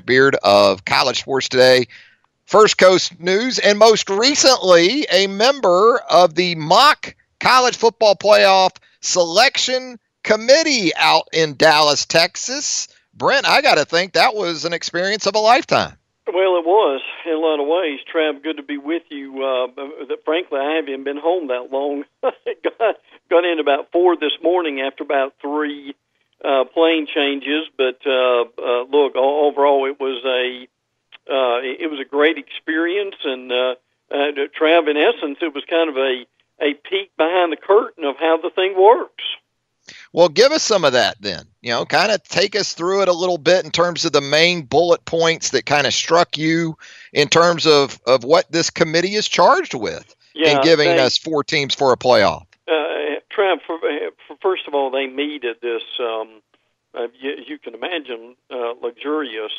Beaird of College Sports Today, First Coast News, and most recently a member of the mock college football playoff selection committee out in Dallas, Texas. Brent, I got to think that was an experience of a lifetime. Well, it was in a lot of ways. Trav, good to be with you. Frankly, I haven't been home that long. got in about 4 this morning after about 3 plane changes. But look, overall, it was a great experience. And Trav, in essence, it was kind of a peek behind the curtain of how the thing works. Well, give us some of that then. Kind of take us through it a little bit in terms of the main bullet points that kind of struck you in terms of what this committee is charged with in giving us 4 teams for a playoff. Trav, first of all, they meet at this, you can imagine, luxurious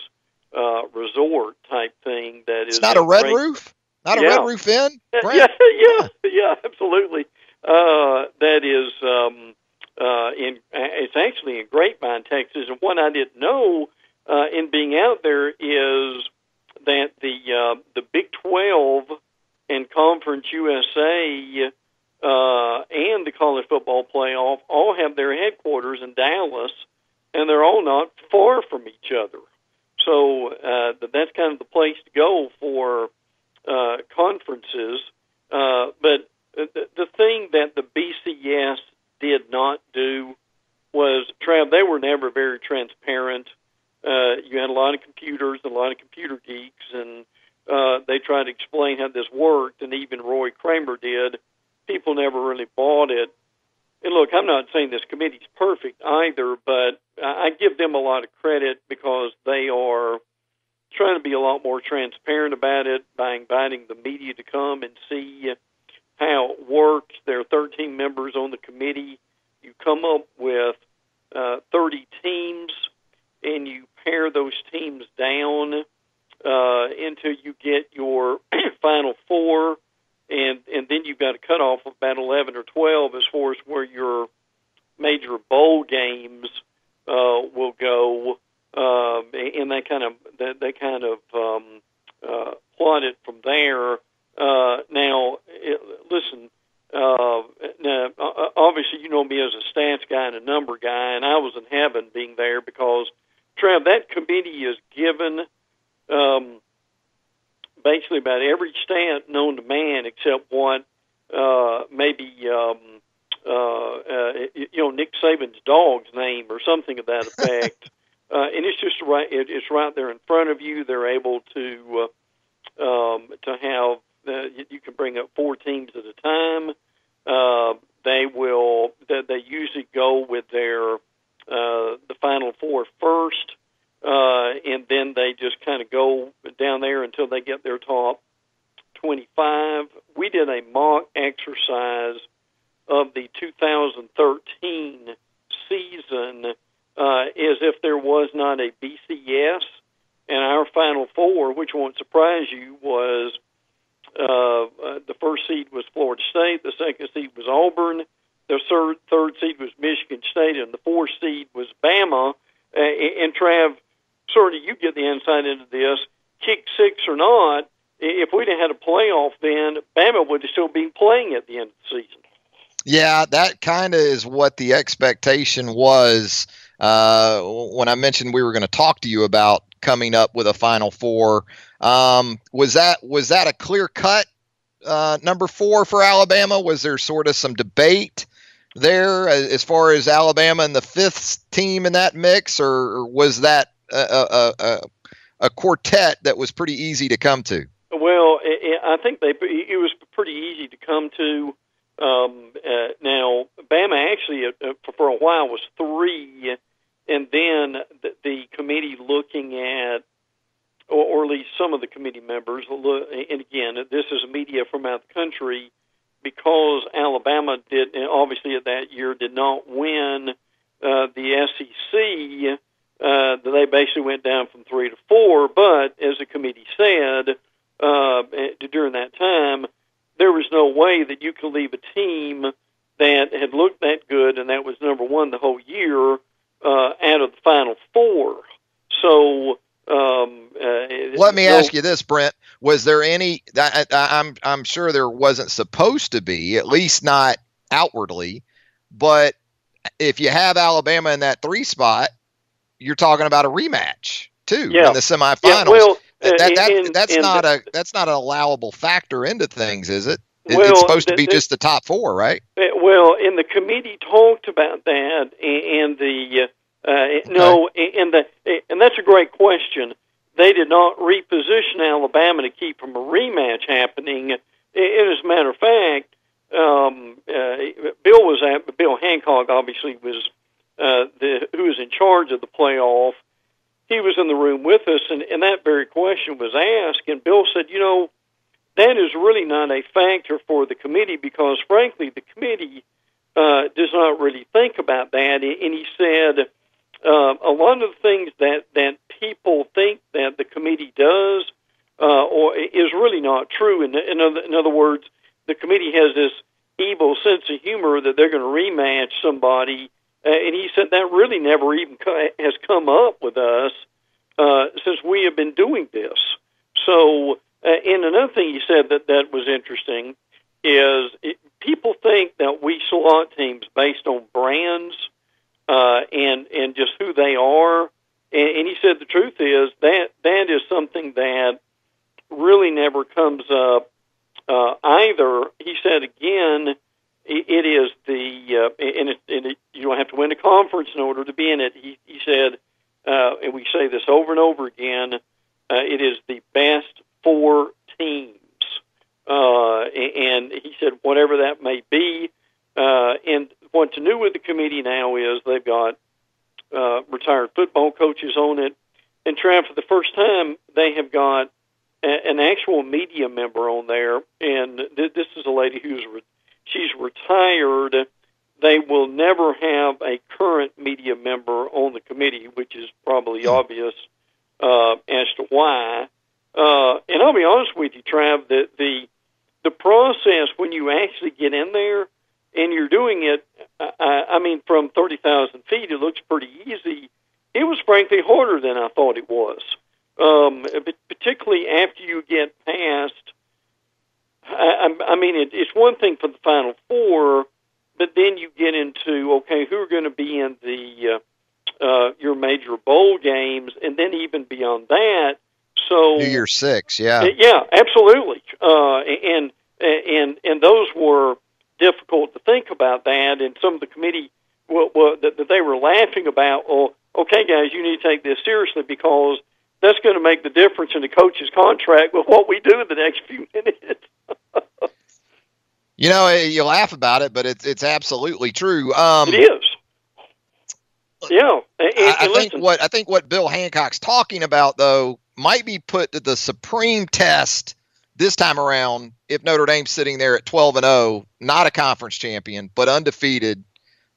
resort type thing that is. It's not a red roof? Not a red roof inn? Yeah, absolutely. That is. It's actually in Grapevine, Texas, and what I didn't know in being out there is that the Big 12 and Conference USA and the College Football Playoff all have their headquarters in Dallas, and they're all not far from each other. So that's kind of the place to go for conferences. But the thing that the BCS did not do was, Trav, they were never very transparent. You had a lot of computers, a lot of computer geeks, and they tried to explain how this worked, and even Roy Kramer did. People never really bought it. And look, I'm not saying this committee's perfect either, but I give them a lot of credit because they are trying to be a lot more transparent about it by inviting the media to come and see how it works. There are 13 members on the committee. You come up with 30 teams, and you pare those teams down until you get your final 4, and then you've got a cutoff of about 11 or 12 as far as where your major bowl games will go, and they kind of plot it from there. Now, listen, now, obviously you know me as a stats guy and a number guy, and I was in heaven being there because, Trav, that committee is given basically about every stat known to man except what maybe Nick Saban's dog's name or something of that effect. And it's just right. It's right there in front of you. They're able to have. You can bring up 4 teams at a time. They usually go with their the final 4 first, and then they just kind of go down there until they get their top 25. We did a mock exercise of the 2013 season as if there was not a BCS, and our final 4, which won't surprise you, was the first seed was Florida State, the second seed was Auburn, the third seed was Michigan State, and the 4th seed was Bama. And Trav, sort of you get the insight into this, kick 6 or not, if we'd have had a playoff then, Bama would have still been playing at the end of the season. Yeah, that kind of is what the expectation was when I mentioned we were going to talk to you about coming up with a Final 4. Was that a clear-cut number 4 for Alabama? Was there sort of some debate there as far as Alabama and the 5th team in that mix, or was that a quartet that was pretty easy to come to? Well, I think it was pretty easy to come to. Now, Bama actually for a while was 3, and then the committee looking at, or at least some of the committee members, and again, this is media from out the country, because Alabama obviously at that year did not win the SEC, they basically went down from 3 to 4, but as the committee said during that time, there was no way that you could leave a team that had looked that good and that was number 1 the whole year out of the Final 4. So Let me ask you this, Brent. Was there any? I'm sure there wasn't supposed to be, at least not outwardly. But if you have Alabama in that 3 spot, you're talking about a rematch too in the semifinals. Yeah, well, that's not an allowable factor into things, is it? Well, it's supposed to be just the top 4, right? Well, and the committee talked about that, and and that's a great question. They did not reposition Alabama to keep from a rematch happening. And as a matter of fact, Bill Hancock obviously was who was in charge of the playoff. He was in the room with us, and that very question was asked, and Bill said, that is really not a factor for the committee because, frankly, the committee does not really think about that. And he said a lot of the things that people think that the committee does or is really not true. In other words, the committee has this evil sense of humor that they're going to rematch somebody. And he said that really never even has come up with us since we have been doing this. So, and another thing he said that was interesting is people think that we slot teams based on brands and just who they are. And he said the truth is that is something that really never comes up either. He said again, it is you don't have to win a conference in order to be in it. He said, and we say this over and over again, it is the best 4 teams. And he said, whatever that may be. And what's new with the committee now is they've got retired football coaches on it. And Trav, for the first time, they have got an actual media member on there. And this is a lady she's retired. They will never have a current media member on the committee, which is probably obvious as to why. And I'll be honest with you, Trav, that the process when you actually get in there and you're doing it, I mean, from 30,000 feet, it looks pretty easy. It was frankly harder than I thought it was, particularly after you get past. I mean, it's one thing for the Final Four, but then you get into, okay, who are going to be in the your major bowl games, and then even beyond that. So New Year's 6, yeah, absolutely, and those were difficult to think about that, and some of the committee that they were laughing about. Well, okay, guys, you need to take this seriously because that's going to make the difference in the coach's contract with what we do in the next few minutes. You laugh about it, but it's absolutely true. It is. Yeah, I think what Bill Hancock's talking about though might be put to the supreme test this time around if Notre Dame's sitting there at 12-0, not a conference champion, but undefeated,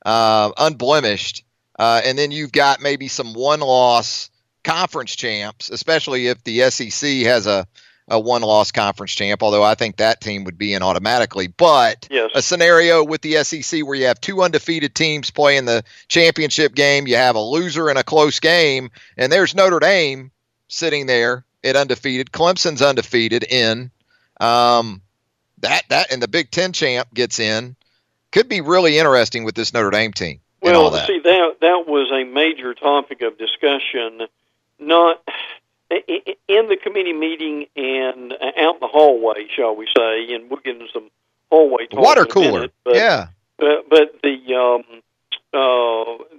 unblemished, and then you've got maybe some one-loss conference champs, especially if the SEC has a one-loss conference champ, although I think that team would be in automatically. But yes. A scenario with the SEC where you have 2 undefeated teams playing the championship game, you have a loser in a close game, and there's Notre Dame sitting there at undefeated. Clemson's undefeated in. That and the Big Ten champ gets in. Could be really interesting with this Notre Dame team. Well, see, that was a major topic of discussion, not in the committee meeting and out in the hallway, shall we say, and we'll get into some hallway talk water in a cooler. Minute, but, yeah. But the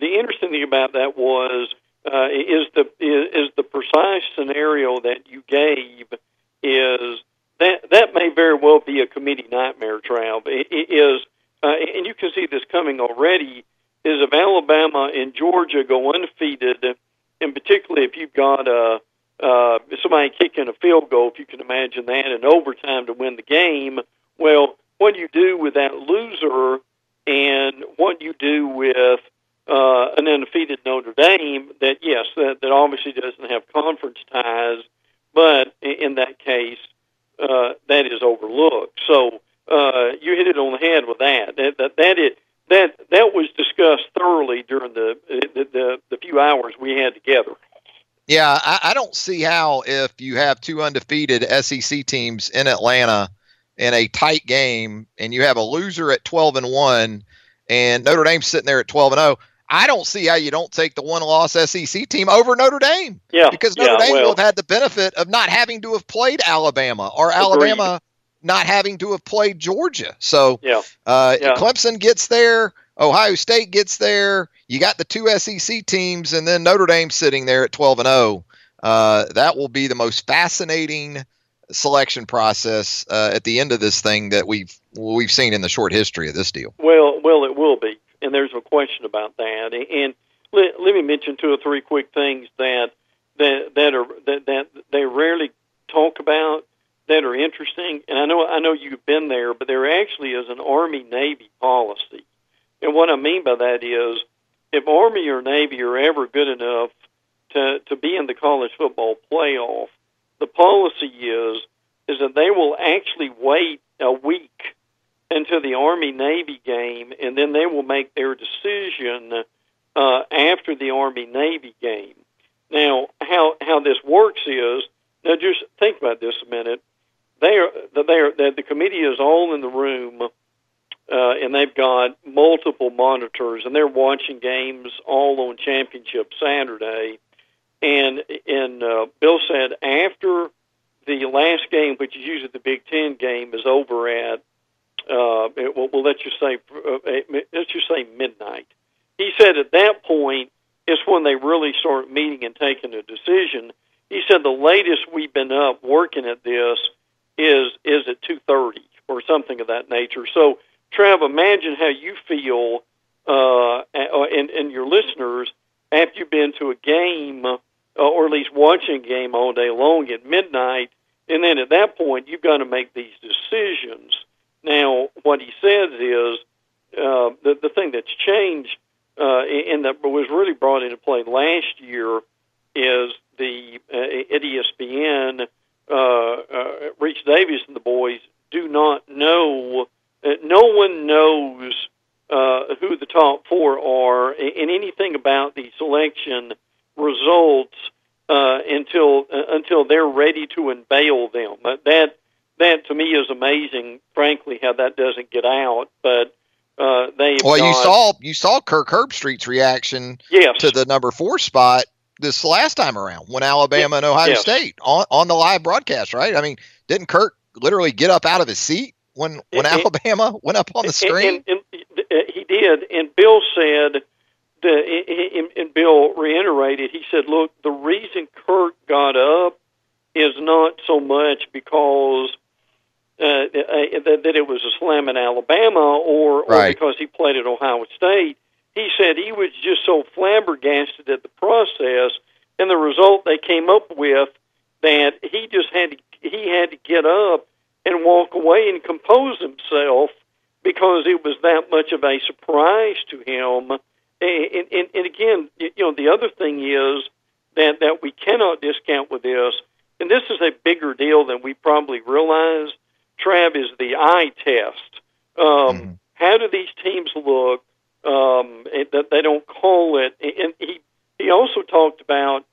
interesting thing about that was is the precise scenario that you gave is that may very well be a committee nightmare, Trav. It is, and you can see this coming already. Is if Alabama and Georgia go undefeated, and particularly if you've got somebody kicking a field goal, if you can imagine that, in overtime to win the game, well, what do you do with that loser, and what do you do with an undefeated Notre Dame that, yes, that obviously doesn't have conference ties, but in that case, that is overlooked. So you hit it on the head with that. That was discussed thoroughly during the few hours we had together. Yeah, I don't see how, if you have two undefeated SEC teams in Atlanta in a tight game and you have a loser at 12-1 and Notre Dame's sitting there at 12-0, I don't see how you don't take the one-loss SEC team over Notre Dame. Yeah, Because Notre Dame will have had the benefit of not having to have played Alabama, or Alabama not having to have played Georgia. So Clemson gets there, Ohio State gets there. You got the two SEC teams, and then Notre Dame sitting there at 12-0. That will be the most fascinating selection process at the end of this thing that we've seen in the short history of this deal. Well, it will be, and there's no question about that. And let me mention two or three quick things that they rarely talk about that are interesting. And I know you've been there, but there actually is an Army-Navy policy. And what I mean by that is, if Army or Navy are ever good enough to be in the college football playoff, the policy is that they will actually wait a week until the Army-Navy game, and then they will make their decision after the Army-Navy game. Now, how this works is, now just think about this a minute. The committee is all in the room. And they've got multiple monitors, and they're watching games all on Championship Saturday. And Bill said after the last game, which is usually the Big Ten game, is over at let's just say midnight. He said at that point is when they really start meeting and taking a decision. He said the latest we've been up working at this is at 2:30 or something of that nature. So, Trav, imagine how you feel, and your listeners, after you've been to a game, or at least watching a game all day long at midnight, and then at that point, you've got to make these decisions. Now, what he says is, the thing that's changed, and that was really brought into play last year, is at ESPN, Reach Davis and the boys do not know. No one knows who the top four are and anything about the selection results until they're ready to unveil them. That to me is amazing. Frankly, how that doesn't get out. But you saw Kirk Herbstreit's reaction to the number 4 spot this last time around when Alabama and Ohio State on the live broadcast, right? I mean, didn't Kirk literally get up out of his seat when Alabama went up on the screen? And he did, and Bill said, and Bill reiterated, he said, look, the reason Kirk got up is not so much because that it was a slam in Alabama or because he played at Ohio State. He said he was just so flabbergasted at the process and the result they came up with that he had to get up and walk away and compose himself because it was that much of a surprise to him. And again, the other thing is that we cannot discount with this, and this is a bigger deal than we probably realize, Trav, is the eye test. How do these teams look? That they don't call it. And he also talked about,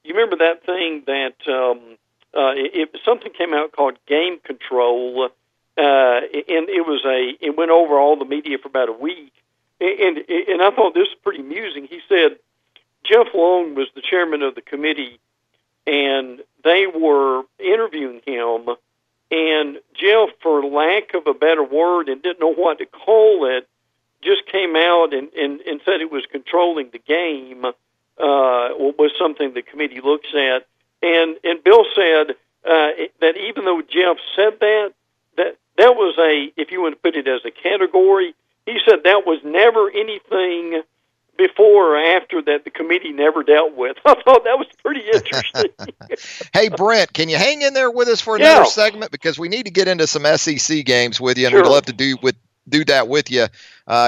you remember that thing that something came out called game control, and it went over all the media for about a week. And I thought this was pretty amusing. He said Jeff Long was the chairman of the committee, and they were interviewing him, and Jeff, for lack of a better word, and didn't know what to call it, just came out and said it was controlling the game, was something the committee looks at. And Bill said that even though Jeff said that was if you want to put it as a category, he said that was never anything before or after that the committee never dealt with. I thought that was pretty interesting. Hey, Brent, can you hang in there with us for another segment? Because we need to get into some SEC games with you, and we'd love to do that with you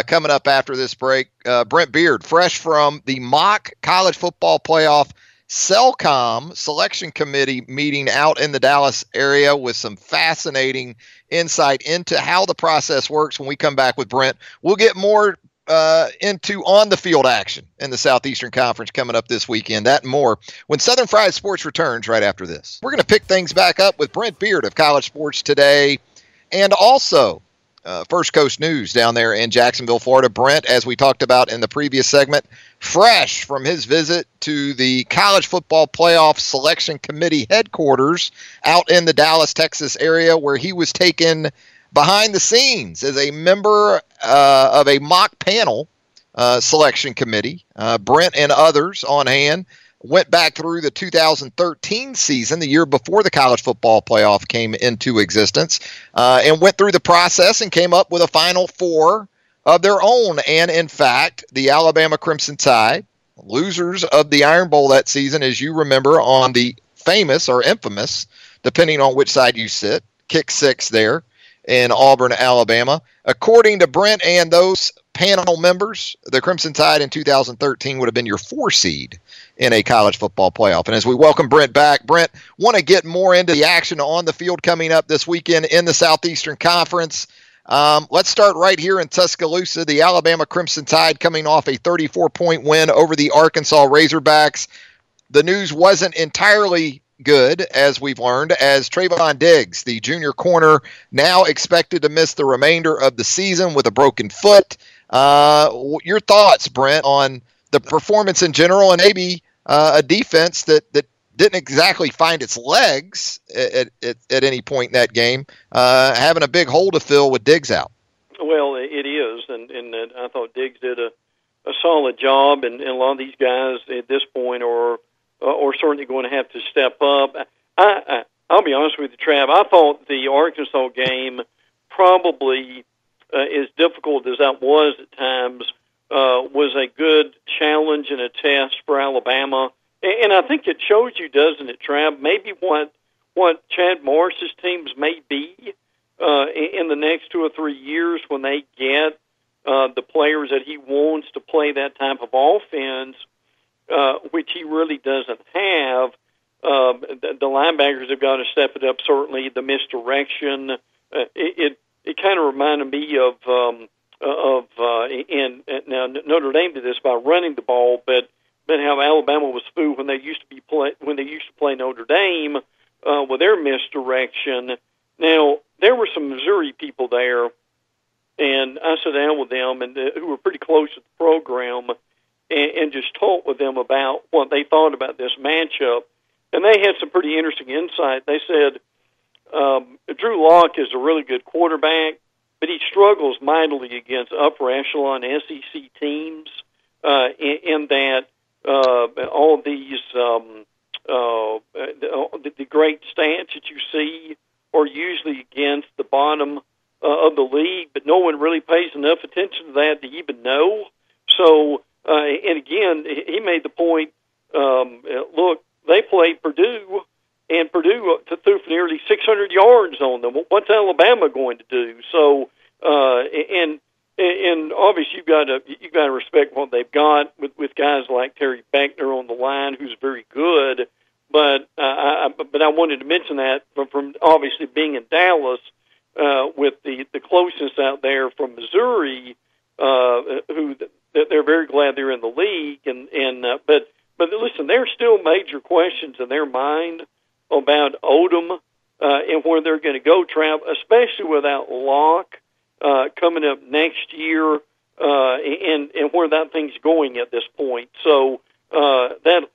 coming up after this break. Brent Beaird, fresh from the mock college football playoff CELCOM selection committee meeting out in the Dallas area with some fascinating insight into how the process works. When we come back with Brent, we'll get more into on-the-field action in the Southeastern Conference coming up this weekend. That and more when Southern Fried Sports returns right after this. We're going to pick things back up with Brent Beaird of College Sports Today, and also First Coast News down there in Jacksonville, Florida. Brent, as we talked about in the previous segment, fresh from his visit to the College Football Playoff Selection Committee headquarters out in the Dallas, Texas area, where he was taken behind the scenes as a member of a mock panel selection committee. Brent and others on hand went back through the 2013 season, the year before the College Football Playoff came into existence, and went through the process and came up with a Final Four of their own. And in fact, the Alabama Crimson Tide, losers of the Iron Bowl that season, as you remember, on the famous or infamous, depending on which side you sit, kick six there in Auburn, Alabama. According to Brent and those panel members, the Crimson Tide in 2013 would have been your 4 seed in a college football playoff. And as we welcome Brent back, Brent, want to get more into the action on the field coming up this weekend in the Southeastern Conference. Let's start right here in Tuscaloosa. The Alabama Crimson Tide coming off a 34-point win over the Arkansas Razorbacks. The news wasn't entirely good, as we've learned, as Trayvon Diggs, the junior corner, now expected to miss the remainder of the season with a broken foot. Your thoughts, Brent, on the performance in general, and maybe a defense that didn't exactly find its legs at any point in that game, having a big hole to fill with Diggs out. Well, it is, and I thought Diggs did a solid job, and a lot of these guys at this point are certainly going to have to step up. I'll be honest with you, Trav, I thought the Arkansas game, probably as difficult as that was at times, was a good challenge and a test for Alabama. And I think it shows you, doesn't it, Trav, maybe what Chad Morris's teams may be in the next 2 or 3 years when they get the players that he wants to play that type of offense, which he really doesn't have. The linebackers have got to step it up, certainly. The misdirection, it kind of reminded me of now Notre Dame did this by running the ball, but how Alabama was fooled when they used to play Notre Dame with their misdirection. Now there were some Missouri people there, and I sat down with them and who were pretty close to the program, and just talked with them about what they thought about this matchup, and they had some pretty interesting insight. They said Drew Lock is a really good quarterback, but he struggles mightily against upper echelon SEC teams in that all of these the great stats that you see are usually against the bottom of the league, but no one really pays enough attention to that to even know. So, and again, he made the point, look, they played Purdue, and Purdue threw for nearly 600 yards on them. What's Alabama going to do? So, and obviously you got to respect what they've got with guys like Terry Beckner on the line, who's very good. But I wanted to mention that from obviously being in Dallas with the closeness out there from Missouri, who they're very glad they're in the league, but listen, there's still major questions in their mind about Odom and where they're going to go, Trav, especially without Locke coming up next year, and where that thing's going at this point. So Locke's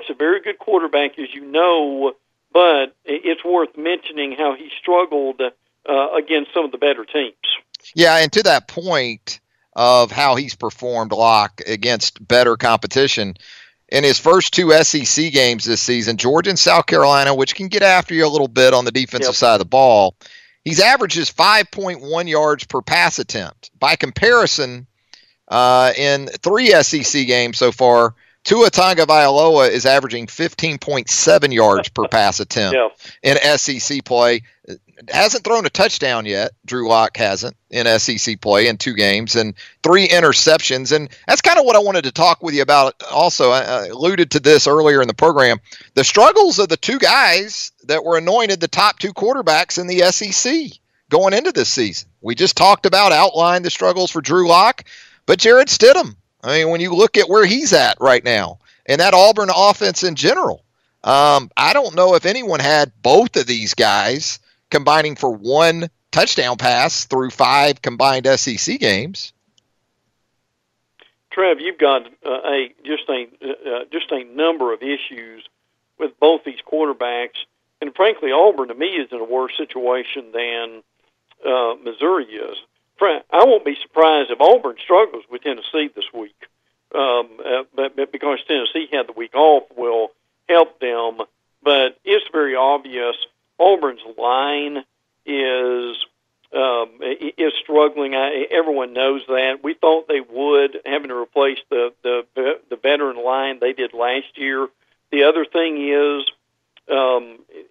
a very good quarterback, as you know, but it's worth mentioning how he struggled against some of the better teams. Yeah, and to that point of how he's performed, Locke, against better competition, in his first 2 SEC games this season, Georgia and South Carolina, which can get after you a little bit on the defensive side of the ball, he's averages 5.1 yards per pass attempt. By comparison, in 3 SEC games so far, Tua Tagovailoa is averaging 15.7 yards per pass attempt in SEC play. Hasn't thrown a touchdown yet. Drew Lock hasn't in SEC play in 2 games and 3 interceptions. And that's kind of what I wanted to talk with you about also. I alluded to this earlier in the program. The struggles of the 2 guys that were anointed the top 2 quarterbacks in the SEC going into this season. We just outlined the struggles for Drew Lock, but Jarrett Stidham, I mean, when you look at where he's at right now and that Auburn offense in general, I don't know if anyone had both of these guys combining for one touchdown pass through 5 combined SEC games. Trev, you've got just a number of issues with both these quarterbacks, and frankly, Auburn to me is in a worse situation than Missouri is. I won't be surprised if Auburn struggles with Tennessee this week, but because Tennessee had the week off will help them. But it's very obvious Auburn's line is struggling. Everyone knows that. We thought they would, having to replace the veteran line they did last year. The other thing is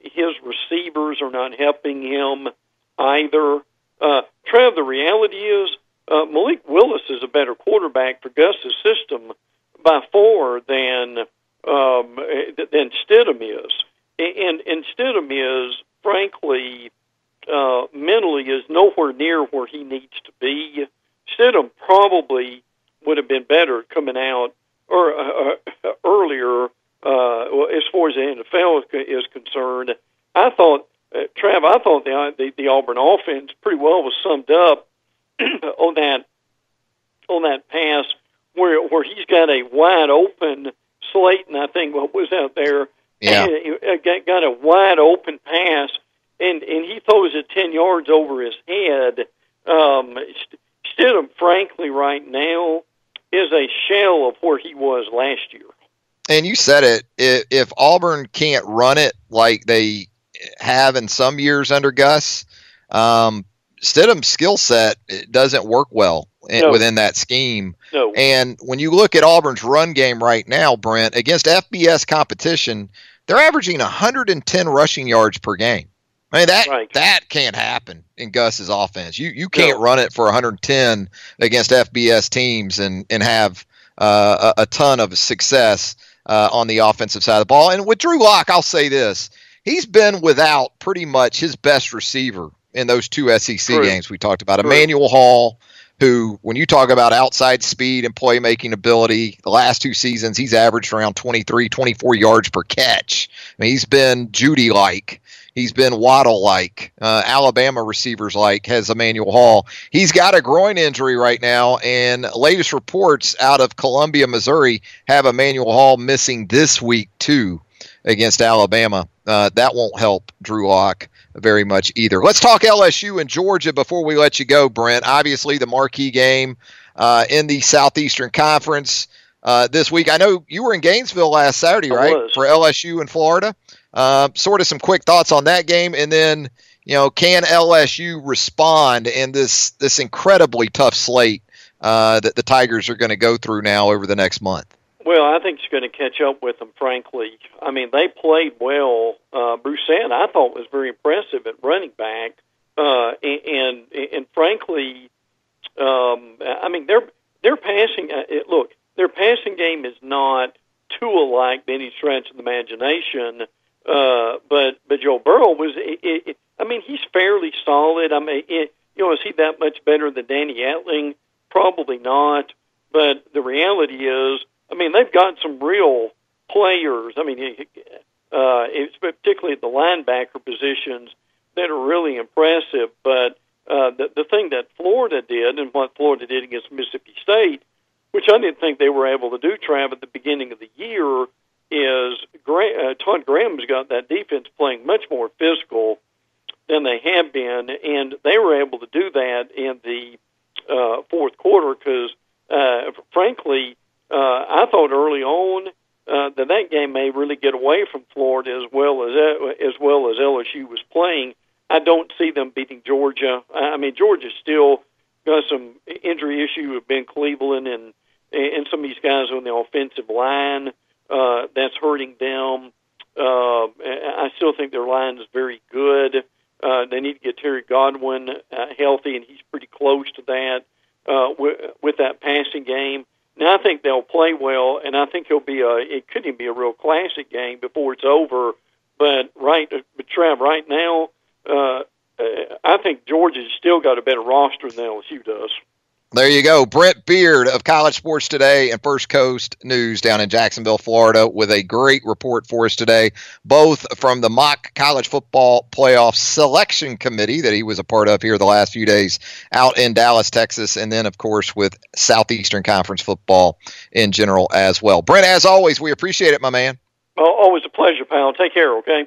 his receivers are not helping him either. Trev, the reality is Malik Willis is a better quarterback for Gus's system by far than Stidham is. And Stidham is, frankly, mentally is nowhere near where he needs to be. Stidham probably would have been better coming out earlier as far as the NFL is concerned. I thought, Trav, the Auburn offense pretty well was summed up on that pass where he's got a wide open Slayton, I think what was out there. Yeah. Got a wide open pass, and he throws it 10 yards over his head. Stidham, frankly, right now is a shell of where he was last year. And you said it. If Auburn can't run it like they have in some years under Gus, Stidham's skill set doesn't work well within that scheme. No. And when you look at Auburn's run game right now, Brent, against FBS competition, they're averaging 110 rushing yards per game. I mean, that can't happen in Gus's offense. You can't run it for 110 against FBS teams and have a ton of success on the offensive side of the ball. And with Drew Lock, I'll say this. He's been without pretty much his best receiver in those 2 SEC games we talked about. Emmanuel Hall, who, when you talk about outside speed and playmaking ability, the last 2 seasons, he's averaged around 23, 24 yards per catch. I mean, he's been Judy-like. He's been Waddle-like. Alabama receivers-like has Emmanuel Hall. He's got a groin injury right now, and latest reports out of Columbia, Missouri, have Emmanuel Hall missing this week, too, against Alabama. That won't help Drew Lock very much either. Let's talk LSU and Georgia before we let you go, Brent. Obviously, the marquee game in the Southeastern Conference this week. I know you were in Gainesville last Saturday, right, for LSU and Florida. Sort of some quick thoughts on that game, and then, can LSU respond in this incredibly tough slate that the Tigers are going to go through now over the next month? Well, I think it's going to catch up with them, frankly. I mean, they played well. Brissett, I thought, was very impressive at running back. And frankly, I mean, their passing, their passing game is not Tua-like by any stretch of the imagination. But Joe Burrow was, I mean, he's fairly solid. I mean, is he that much better than Danny Etling? Probably not. But the reality is, I mean, they've got some real players. I mean, it's particularly at the linebacker positions that are really impressive. But the thing that Florida did, and what Florida did against Mississippi State, which I didn't think they were able to do, Trav, at the beginning of the year, is Todd Graham's got that defense playing much more physical than they have been, and they were able to do that in the fourth quarter because, frankly, I thought early on that game may really get away from Florida as well as LSU was playing. I don't see them beating Georgia. I mean, Georgia's still got some injury issue with Ben Cleveland and some of these guys on the offensive line. That's hurting them. I still think their line is very good. They need to get Terry Godwin healthy, and he's pretty close to that with that passing game. Now, I think they'll play well, and I think it could even be a real classic game before it's over. But Trav, right now, I think Georgia's still got a better roster than LSU does. There you go. Brent Beaird of College Sports Today and First Coast News down in Jacksonville, Florida, with a great report for us today, both from the mock college football playoff selection committee that he was a part of here the last few days out in Dallas, Texas, and then, of course, with Southeastern Conference football in general as well. Brent, as always, we appreciate it, my man. Always a pleasure, pal. Take care, okay?